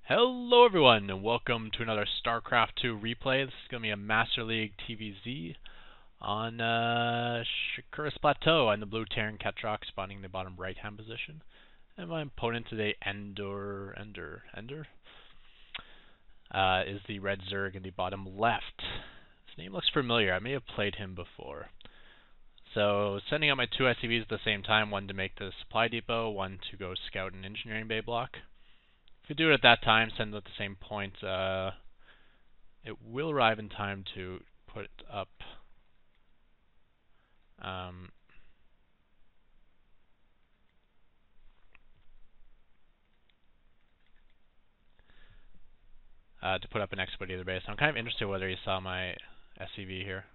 Hello everyone, and welcome to another Starcraft 2 replay. This is going to be a Master League TvZ on Shakuris Plateau. I'm the blue Terran Ketroc, spawning in the bottom right-hand position. And my opponent today, Ender, is the red Zerg in the bottom left. His name looks familiar. I may have played him before. So, sending out my two SCVs at the same time, one to make the supply depot, one to go scout an engineering bay block. If you do it at that time, send it at the same point, it will arrive in time to put up an expeditor base. I'm kind of interested whether you saw my SCV here.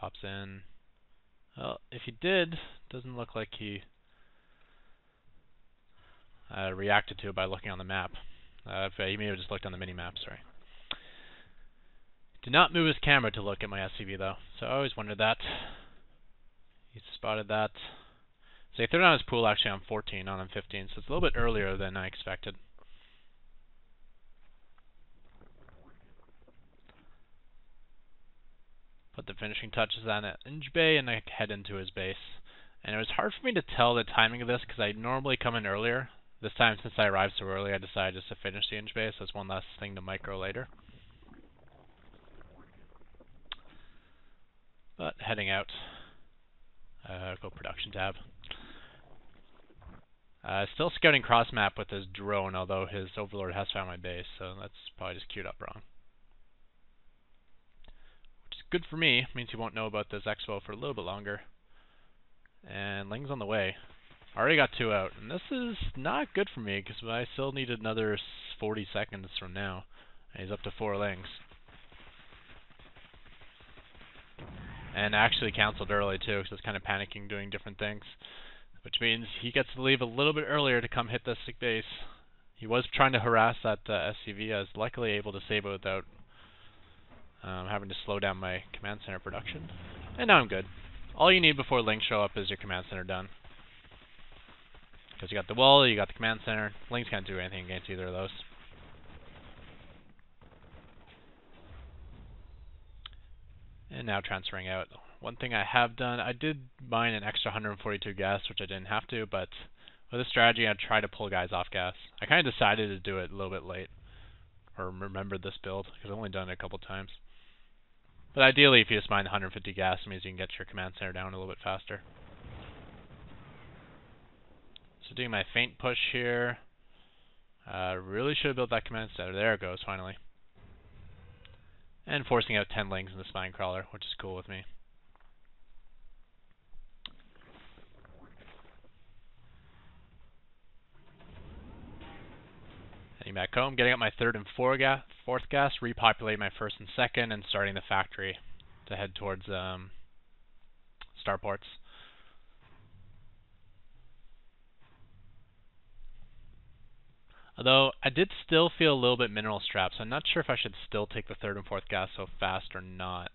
Pops in. Well, if he did, doesn't look like he reacted to it by looking on the map. He may have just looked on the mini-map, sorry. Did not move his camera to look at my SCV though, so I always wondered that. He spotted that. So he threw down his pool actually on 14, not on 15, so it's a little bit earlier than I expected. Put the finishing touches on it in bay, and I head into his base. And it was hard for me to tell the timing of this because I normally come in earlier. This time, since I arrived so early, I decided just to finish the inch base. So it's one less thing to micro later. But heading out. Go production tab. Still scouting cross map with his drone, although his overlord has found my base, so that's probably just queued up wrong. Which is good for me. Means he won't know about this expo for a little bit longer. And Ling's on the way. Already got 2 out, and this is not good for me because I still need another 40 seconds from now. And he's up to 4 Lings. And actually cancelled early too, because I was kind of panicking doing different things. Which means he gets to leave a little bit earlier to come hit this sick base. He was trying to harass that SCV. I was luckily able to save it without having to slow down my command center production. And now I'm good. All you need before Lings show up is your command center done. Because you got the wall, you got the command center. Lings can't do anything against either of those. And now transferring out. One thing I have done, I did mine an extra 142 gas, which I didn't have to, but with this strategy, I'd try to pull guys off gas. I kind of decided to do it a little bit late, or remembered this build, because I've only done it a couple times. But ideally, if you just mine 150 gas, it means you can get your command center down a little bit faster. So doing my feint push here. Really should have built that command center. There it goes, finally. And forcing out 10 Lings in the spine crawler, which is cool with me. Heading back home, getting up my 3rd and 4th gas, repopulating my 1st and 2nd, and starting the factory to head towards starports. Although, I did still feel a little bit mineral strapped, so I'm not sure if I should still take the 3rd and 4th gas so fast or not.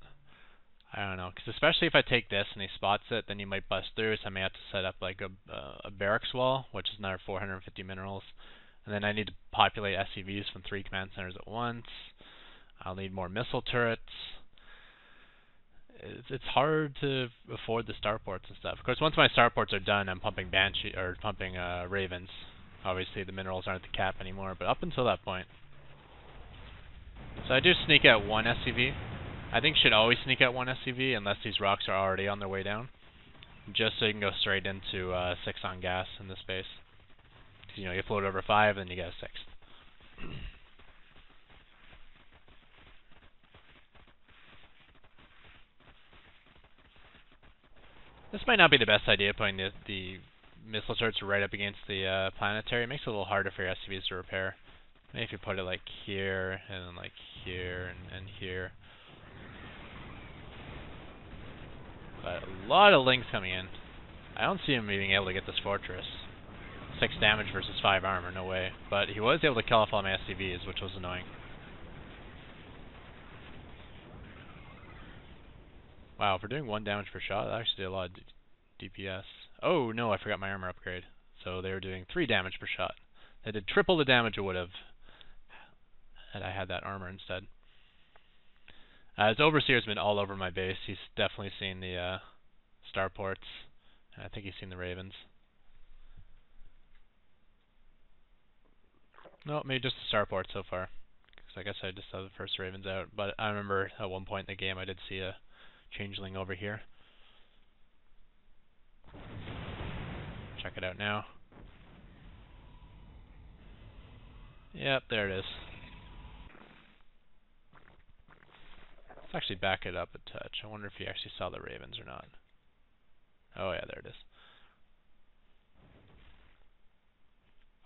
I don't know, because especially if I take this and he spots it, then he might bust through, so I may have to set up like a barracks wall, which is another 450 minerals. And then I need to populate SCVs from 3 command centers at once. I'll need more missile turrets. It's hard to afford the starports and stuff. Of course, once my starports are done, I'm pumping Banshee or pumping Ravens. Obviously, the minerals aren't the cap anymore, but up until that point. So I do sneak out 1 SCV. I think should always sneak out 1 SCV unless these rocks are already on their way down. Just so you can go straight into 6 on gas in this base. Because, you know, you float over 5, then you get a 6. This might not be the best idea, putting the missile turrets right up against the planetary. It makes it a little harder for your SCVs to repair. Maybe if you put it like here, and then like here, and here. But a lot of Lings coming in. I don't see him being able to get this fortress. 6 damage versus 5 armor, no way. But he was able to kill off all my SCVs, which was annoying. Wow, for doing 1 damage per shot, that actually did a lot of DPS. Oh no, I forgot my armor upgrade. So they were doing 3 damage per shot. They did triple the damage it would have had I had that armor instead. His overseer's been all over my base. He's definitely seen the starports. I think he's seen the ravens. No, maybe just the starport so far. Because I guess I just saw the first ravens out. But I remember at one point in the game I did see a changeling over here. Check it out now. Yep, there it is. Let's actually back it up a touch. I wonder if he actually saw the ravens or not. Oh yeah, there it is.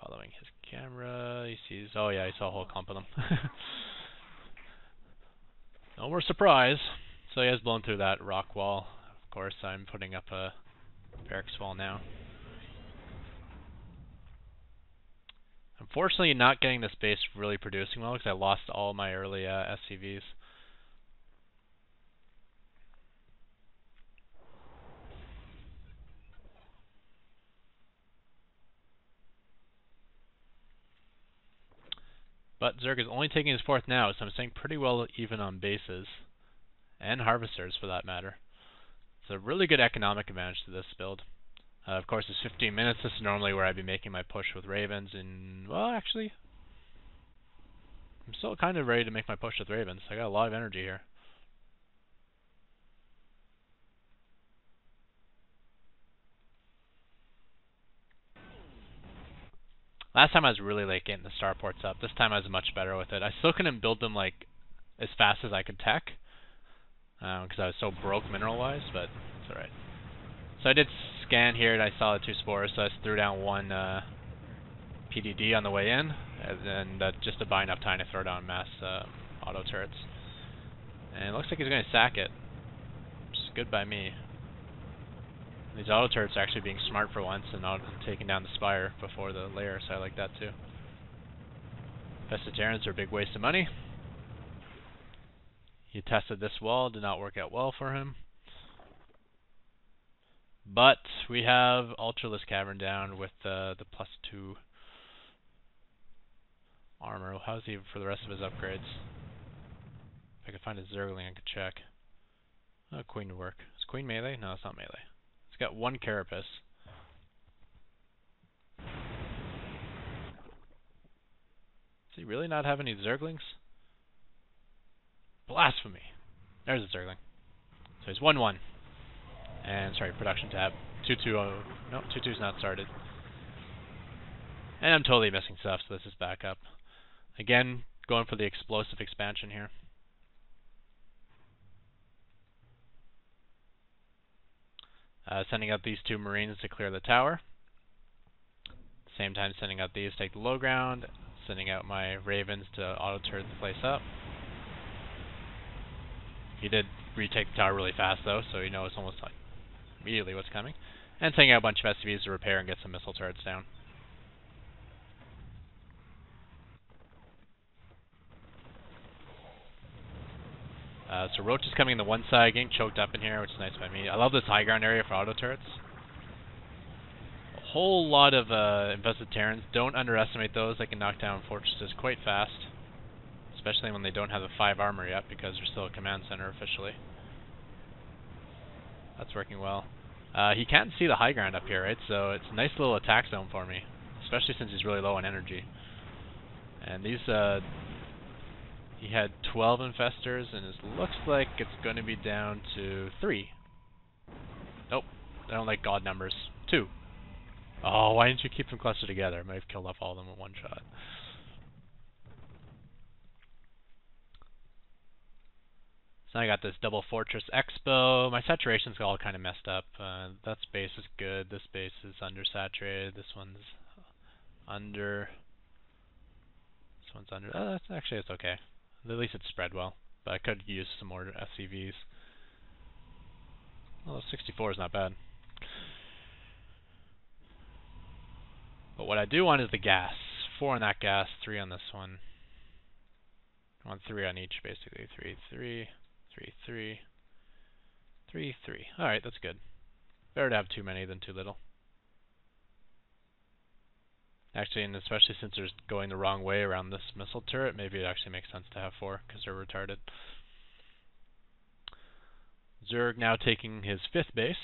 Following his camera, he sees... Oh yeah, he saw a whole clump of them. No more surprise. So he has blown through that rock wall. Of course, I'm putting up a barracks wall now. Unfortunately, not getting this base really producing well because I lost all my early SCVs. But Zerg is only taking his 4th now, so I'm staying pretty well even on bases. And harvesters, for that matter. It's a really good economic advantage to this build. Of course, it's 15 minutes. This is normally where I'd be making my push with ravens. And, well, actually, I'm still kind of ready to make my push with ravens. I got a lot of energy here. Last time I was really late getting the starports up. This time I was much better with it. I still couldn't build them like as fast as I could tech. Because I was so broke mineral-wise, but it's alright. So I did scan here and I saw the 2 spores, so I just threw down 1 PDD on the way in, and then just to buy enough time to throw down mass auto turrets. And it looks like he's going to sack it, which is good by me. These auto turrets are actually being smart for once and not taking down the spire before the layer, so I like that too. Vegetarians are a big waste of money. He tested this wall, did not work out well for him. But we have Ultralisk Cavern down with the +2 armor. How's he for the rest of his upgrades? If I could find a Zergling, I could check. Oh, Queen would work. Is Queen melee? No, it's not melee. It's got 1 Carapace. Does he really not have any Zerglings? Blasphemy! There's a Zergling. So he's 1-1. And, sorry, production tab. 2-2. No, 2-2's not started. And I'm totally missing stuff, so this is back up. Again, going for the explosive expansion here. Sending out these 2 Marines to clear the tower. Same time sending out these to take the low ground. Sending out my Ravens to auto-turret the place up. He did retake the tower really fast though, so you know it's almost like immediately what's coming. And sending out a bunch of SCVs to repair and get some missile turrets down. So Roach is coming in the one side, getting choked up in here, which is nice by me. I love this high ground area for auto turrets. A whole lot of infested Terrans. Don't underestimate those. They can knock down fortresses quite fast. Especially when they don't have the 5 armor yet, because they're still a command center officially. That's working well. He can't see the high ground up here, right? So it's a nice little attack zone for me. Especially since he's really low on energy. And these, he had 12 infestors, and it looks like it's going to be down to 3. Nope, I don't like god numbers. 2. Oh, why didn't you keep them clustered together? I might have killed off all of them with 1 shot. So I got this double fortress expo. My saturation's all kind of messed up. That space is good. This space is undersaturated. This one's under. This one's under. That's actually it's okay. At least it's spread well. But I could use some more FCVs. Well, 64 is not bad. But what I do want is the gas. 4 on that gas, 3 on this one. I want 3 on each, basically. 3, 3, 3, 3, 3, 3. Alright, that's good. Better to have too many than too little. Actually, and especially since they're going the wrong way around this missile turret, maybe it actually makes sense to have 4, because they're retarded. Zerg now taking his 5th base.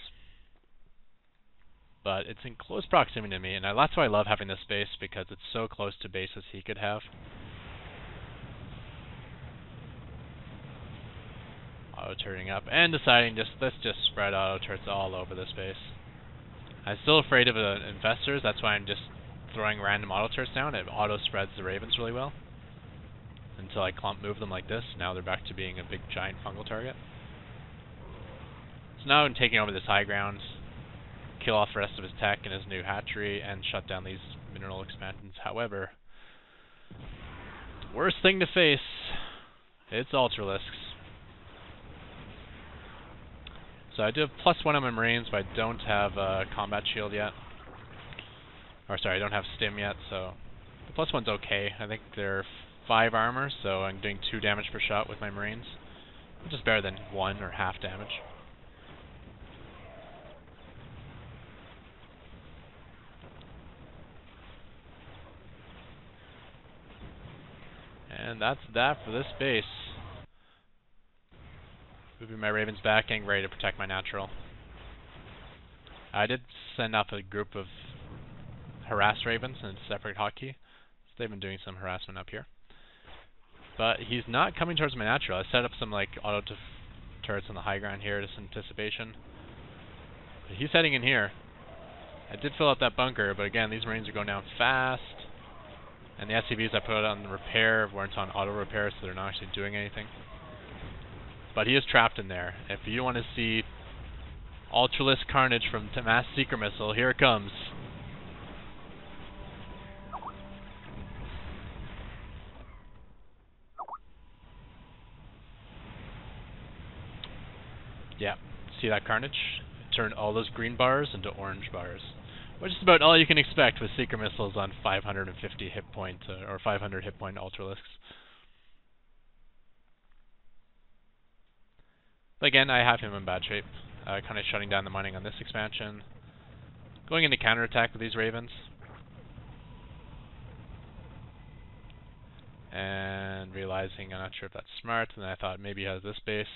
But it's in close proximity to me, and that's why I love having this base, because it's so close to bases he could have. Auto-turning up, and deciding let's just spread auto-turrets all over this base. I'm still afraid of investors, that's why I'm just throwing random auto-turrets down. It auto-spreads the ravens really well. Until I clump move them like this, now they're back to being a big giant fungal target. So now I'm taking over this high ground, kill off the rest of his tech and his new hatchery, and shut down these mineral expansions. However, the worst thing to face, it's Ultralisks. So I do have +1 on my Marines, but I don't have a combat shield yet. Or sorry, I don't have stim yet, so the +1's okay. I think they're 5 armor, so I'm doing 2 damage per shot with my Marines, which is better than 1 or half damage. And that's that for this base. Moving my ravens back, getting ready to protect my natural. I did send up a group of harass ravens in a separate hotkey, so they've been doing some harassment up here. But he's not coming towards my natural. I set up some like auto turrets on the high ground here, just anticipation. But he's heading in here. I did fill out that bunker, but again, these Marines are going down fast. And the SCVs I put on repair weren't on auto repair, so they're not actually doing anything. But he is trapped in there. If you want to see Ultralisk carnage from Mass Seeker Missile, here it comes. Yeah, see that carnage? It turned all those green bars into orange bars. Which is about all you can expect with Seeker Missiles on 550 hit point, or 500 hit point Ultralisks. But again, I have him in bad shape. Kind of shutting down the mining on this expansion. Going into counterattack with these ravens. And realizing I'm not sure if that's smart, and I thought maybe he has this base.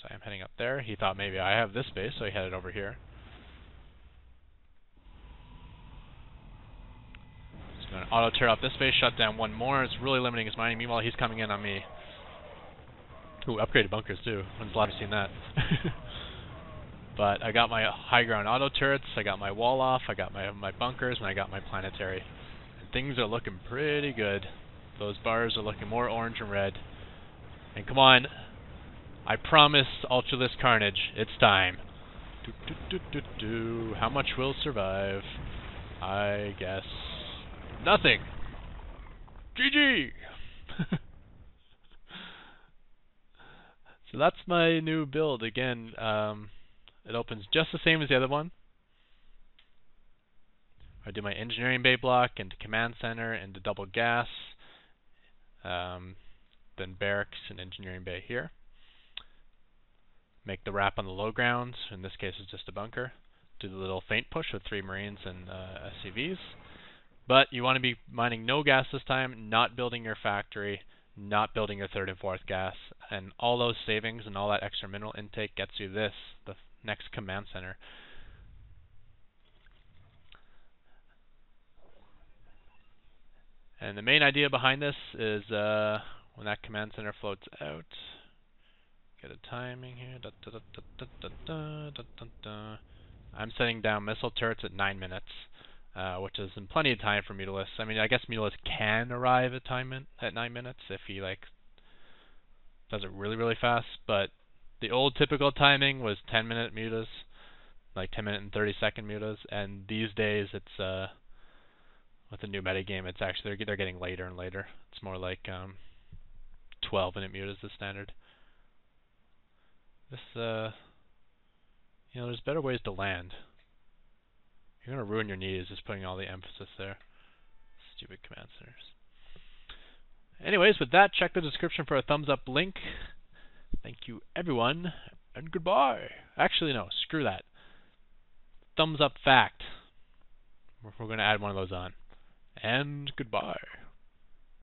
So I'm heading up there. He thought maybe I have this base, so he headed over here. Just going to auto tear off this base, shut down 1 more. It's really limiting his mining. Meanwhile, he's coming in on me. Ooh, upgraded bunkers too. When's the last time you've seen that? But I got my high ground auto turrets, I got my wall off, I got my bunkers, and I got my planetary. And things are looking pretty good. Those bars are looking more orange and red. And come on, I promise Ultralisk carnage, it's time. How much will survive? I guess nothing. GG! So that's my new build. Again, it opens just the same as the other one. I do my engineering bay block into command center into double gas, then barracks and engineering bay here. Make the wrap on the low ground. In this case, it's just a bunker. Do the little feint push with 3 Marines and SCVs. But you want to be mining no gas this time, not building your factory, not building your 3rd and 4th gas, and all those savings and all that extra mineral intake gets you this, the next command center. And the main idea behind this is when that command center floats out, get a timing here. I'm setting down missile turrets at 9 minutes, which is in plenty of time for Mutalisks. I mean, I guess Mutalisks can arrive at 9 minutes if he like does it really, really fast. But the old typical timing was 10-minute mutas, like 10-minute and 30-second mutas, and these days it's with the new metagame, it's actually they're getting later and later. It's more like 12-minute mutas is standard. This you know, there's better ways to land. You're gonna ruin your knees just putting all the emphasis there. Stupid command centers. Anyways, with that, check the description for a thumbs up link. Thank you everyone, and goodbye. Actually no, screw that. thumbs up fact. We're going to add one of those on. And goodbye.